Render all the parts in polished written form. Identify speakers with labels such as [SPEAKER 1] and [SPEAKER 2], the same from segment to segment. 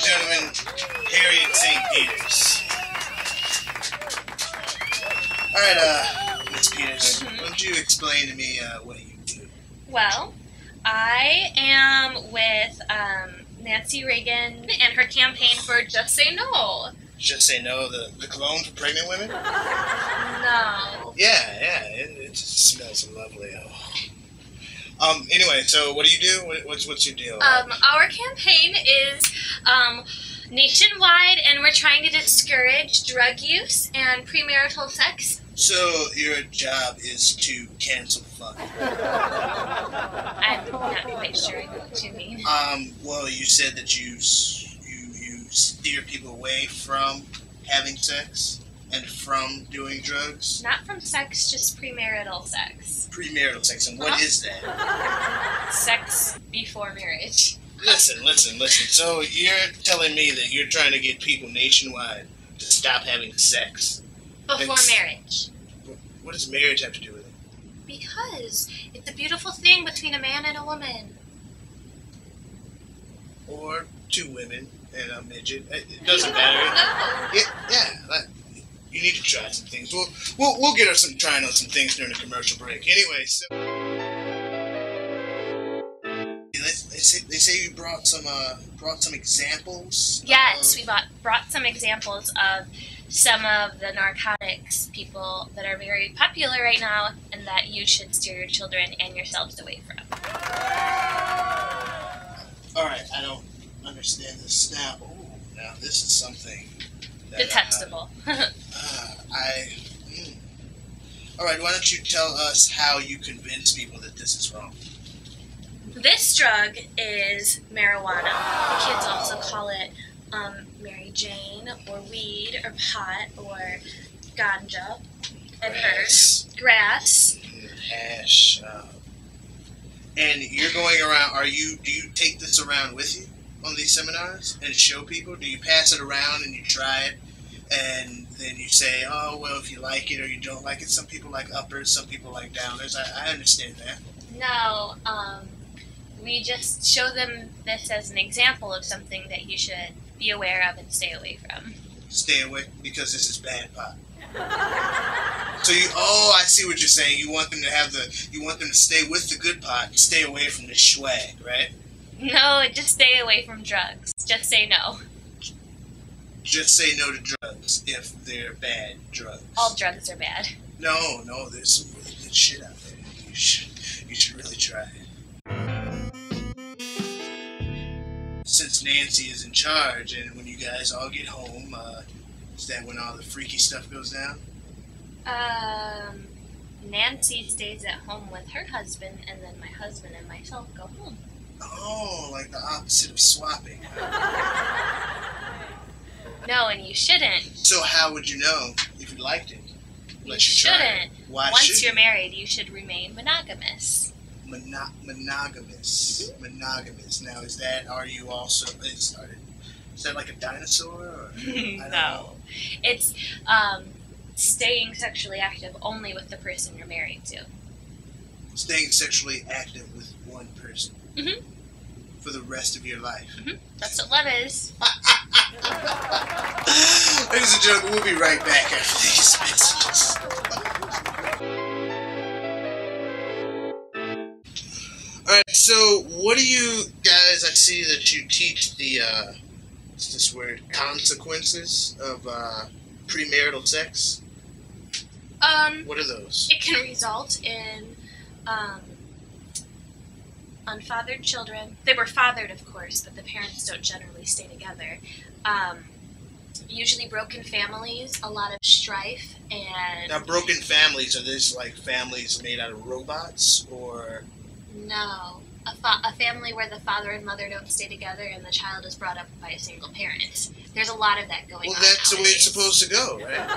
[SPEAKER 1] and gentlemen, Harriet St. Alright, Miss Peters, why don't you explain to me what you do?
[SPEAKER 2] Well, I am with Nancy Reagan and her campaign for Just Say No.
[SPEAKER 1] Just Say No, the cologne for pregnant women?
[SPEAKER 2] No.
[SPEAKER 1] Yeah, it just smells lovely. Oh. Anyway, so what do you do? What's your deal?
[SPEAKER 2] Our campaign is nationwide, and we're trying to discourage drug use and premarital sex.
[SPEAKER 1] So your job is to cancel fuck.
[SPEAKER 2] I'm not quite sure what you mean.
[SPEAKER 1] Well, you said that you steer people away from having sex and from doing drugs.
[SPEAKER 2] Not from sex, just premarital sex.
[SPEAKER 1] Premarital sex, and what is that?
[SPEAKER 2] Sex before marriage.
[SPEAKER 1] Listen. So you're telling me that you're trying to get people nationwide to stop having sex?
[SPEAKER 2] Before marriage.
[SPEAKER 1] What does marriage have to do with it?
[SPEAKER 2] Because it's a beautiful thing between a man and a woman.
[SPEAKER 1] Or two women and a midget. It doesn't matter.
[SPEAKER 2] No.
[SPEAKER 1] Yeah. You need to try some things. We'll get her trying on some things during the commercial break. Anyway, so they say you brought some examples.
[SPEAKER 2] Yes, we brought some examples of some of the narcotics people that are very popular right now, and that you should steer your children and yourselves away from.
[SPEAKER 1] All right, I don't understand this now. Oh, now this is something that,
[SPEAKER 2] Detestable.
[SPEAKER 1] All right, why don't you tell us how you convince people that this is wrong?
[SPEAKER 2] This drug is marijuana. The kids also call it Mary Jane, or weed, or pot, or ganja, and grass,
[SPEAKER 1] hash. And you're going around. Do you take this around with you on these seminars and show people? Do you pass it around and you try it, and then you say, "Oh, well, if you like it or you don't like it." Some people like uppers, some people like downers. I understand that.
[SPEAKER 2] No, we just show them this as an example of something that you should be aware of and stay away from.
[SPEAKER 1] Stay away because this is bad pot. So I see what you're saying. You want them to stay with the good pot and stay away from the swag, right?
[SPEAKER 2] No, just stay away from drugs. Just say no.
[SPEAKER 1] Just say no to drugs if they're bad drugs.
[SPEAKER 2] All drugs are bad.
[SPEAKER 1] No, there's some really good shit out there. You should really try it. Since Nancy is in charge, and when you guys all get home, is that when all the freaky stuff goes down?
[SPEAKER 2] Nancy stays at home with her husband, and then my husband and myself go home.
[SPEAKER 1] Oh, like the opposite of swapping.
[SPEAKER 2] No, and you shouldn't.
[SPEAKER 1] So how would you know if you liked it?
[SPEAKER 2] You shouldn't.
[SPEAKER 1] Why
[SPEAKER 2] Once you're married, you should remain monogamous.
[SPEAKER 1] Monogamous. Monogamous. Now, are you also, is that like a dinosaur? Or,
[SPEAKER 2] No. It's staying sexually active only with the person you're married to.
[SPEAKER 1] Staying sexually active with one person.
[SPEAKER 2] Mm-hmm.
[SPEAKER 1] For the rest of your life.
[SPEAKER 2] Mm-hmm. That's what love is.
[SPEAKER 1] Ladies and gentlemen, we'll be right back after these messages. Alright, so what do you guys, I see that you teach the, what's this word, consequences of premarital sex? What are those?
[SPEAKER 2] It can result in unfathered children. They were fathered, of course, but the parents don't generally stay together. Usually broken families, a lot of strife, and...
[SPEAKER 1] Now, broken families, are these like families made out of robots, or...
[SPEAKER 2] No. A family where the father and mother don't stay together and the child is brought up by a single parent. There's a lot of that going on.
[SPEAKER 1] Well, that's
[SPEAKER 2] nowadays.
[SPEAKER 1] the way it's supposed to go, right?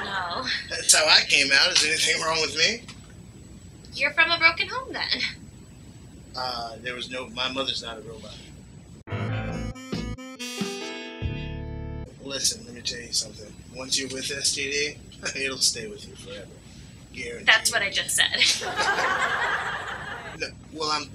[SPEAKER 2] No.
[SPEAKER 1] That's how I came out. Is anything wrong with me?
[SPEAKER 2] You're from a broken home, then.
[SPEAKER 1] My mother's not a robot. Listen, let me tell you something. Once you're with STD, it'll stay with you forever. Guaranteed.
[SPEAKER 2] That's what I just said.
[SPEAKER 1] No, well,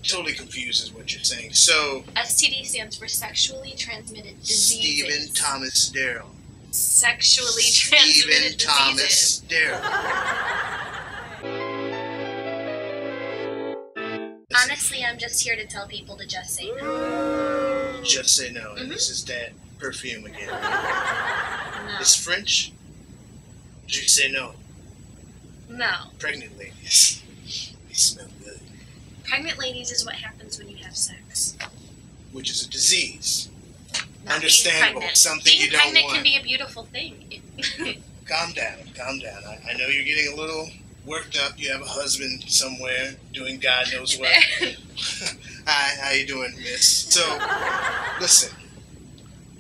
[SPEAKER 1] totally confused is what you're saying. So
[SPEAKER 2] STD stands for sexually transmitted diseases.
[SPEAKER 1] Stephen Thomas Darrell.
[SPEAKER 2] Sexually
[SPEAKER 1] Stephen
[SPEAKER 2] transmitted
[SPEAKER 1] Thomas
[SPEAKER 2] diseases.
[SPEAKER 1] Darrell.
[SPEAKER 2] Honestly, I'm just here to tell people to just say no.
[SPEAKER 1] Just say no. And this is that perfume again.
[SPEAKER 2] No.
[SPEAKER 1] It's French? Did you say no?
[SPEAKER 2] No.
[SPEAKER 1] Pregnant ladies. They smell good.
[SPEAKER 2] Pregnant ladies is what happens when you have sex.
[SPEAKER 1] Which is a disease.
[SPEAKER 2] Not
[SPEAKER 1] Understandable.
[SPEAKER 2] being
[SPEAKER 1] Something
[SPEAKER 2] being
[SPEAKER 1] you don't
[SPEAKER 2] pregnant
[SPEAKER 1] want.
[SPEAKER 2] can be a beautiful thing.
[SPEAKER 1] Calm down. Calm down. I know you're getting a little worked up. You have a husband somewhere doing God knows what. Hi, how you doing, miss? So, listen.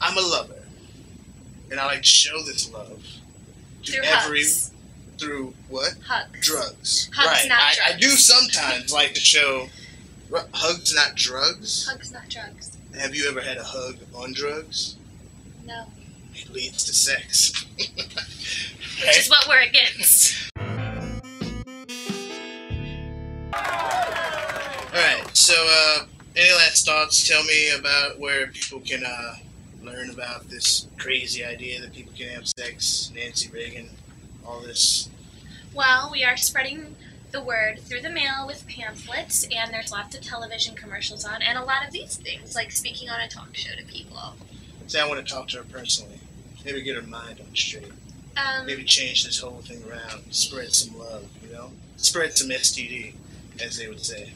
[SPEAKER 1] I'm a lover. And I like to show this love to
[SPEAKER 2] Through hugs.
[SPEAKER 1] Through what?
[SPEAKER 2] Hugs.
[SPEAKER 1] Drugs.
[SPEAKER 2] Hugs,
[SPEAKER 1] right.
[SPEAKER 2] not
[SPEAKER 1] I
[SPEAKER 2] drugs.
[SPEAKER 1] do sometimes like to show hugs, not drugs.
[SPEAKER 2] Hugs, not drugs.
[SPEAKER 1] Have you ever had a hug on drugs?
[SPEAKER 2] No.
[SPEAKER 1] It leads to sex.
[SPEAKER 2] Which is what we're against.
[SPEAKER 1] Alright, so any last thoughts? Tell me about where people can learn about this crazy idea that people can have sex, Nancy Reagan, all this.
[SPEAKER 2] Well, we are spreading the word through the mail with pamphlets, and there's lots of television commercials on, and a lot of these things, like speaking on a talk show to people.
[SPEAKER 1] Say I want to talk to her personally. Maybe get her mind on straight. Maybe change this whole thing around. Spread some love, you know? Spread some STD, as they would say.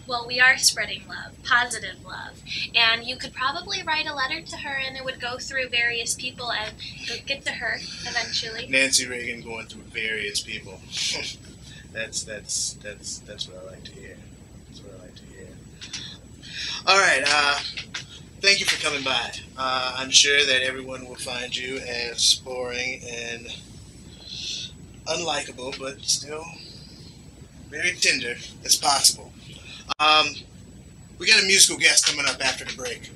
[SPEAKER 2] Well, we are spreading love, positive love, and you could probably write a letter to her, and it would go through various people and get to her eventually.
[SPEAKER 1] Nancy Reagan going through various people. That's what I like to hear. That's what I like to hear. All right. Thank you for coming by. I'm sure that everyone will find you as boring and unlikable, but still very tender as possible. We got a musical guest coming up after the break.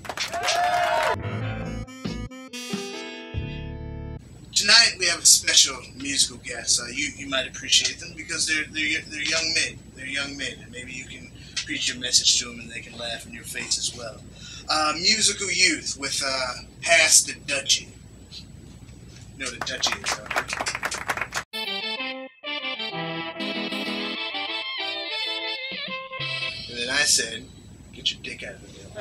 [SPEAKER 1] Tonight we have a special musical guest. You might appreciate them because they're young men. They're young men, and maybe you can preach your message to them and they can laugh in your face as well. Musical youth with Pass the Dutchie. You know what a Dutchie is, And then I said, get your dick out of the middle.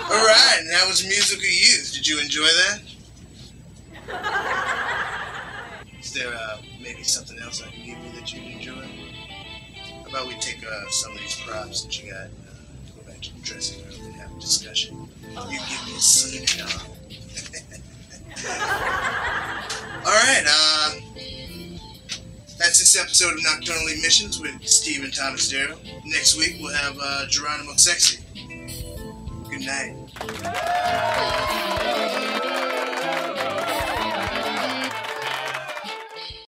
[SPEAKER 1] Alright, and that was Musical Youth. Did you enjoy that? Is there maybe something else I can give you that you'd enjoy? How about we take some of these props that you got, go back to the dressing room and have a discussion? You give me a seat, Alright, that's this episode of Nocturnal Emissions with Stephen Thomas Darrell. Next week we'll have Geronimo Sexy. Good night.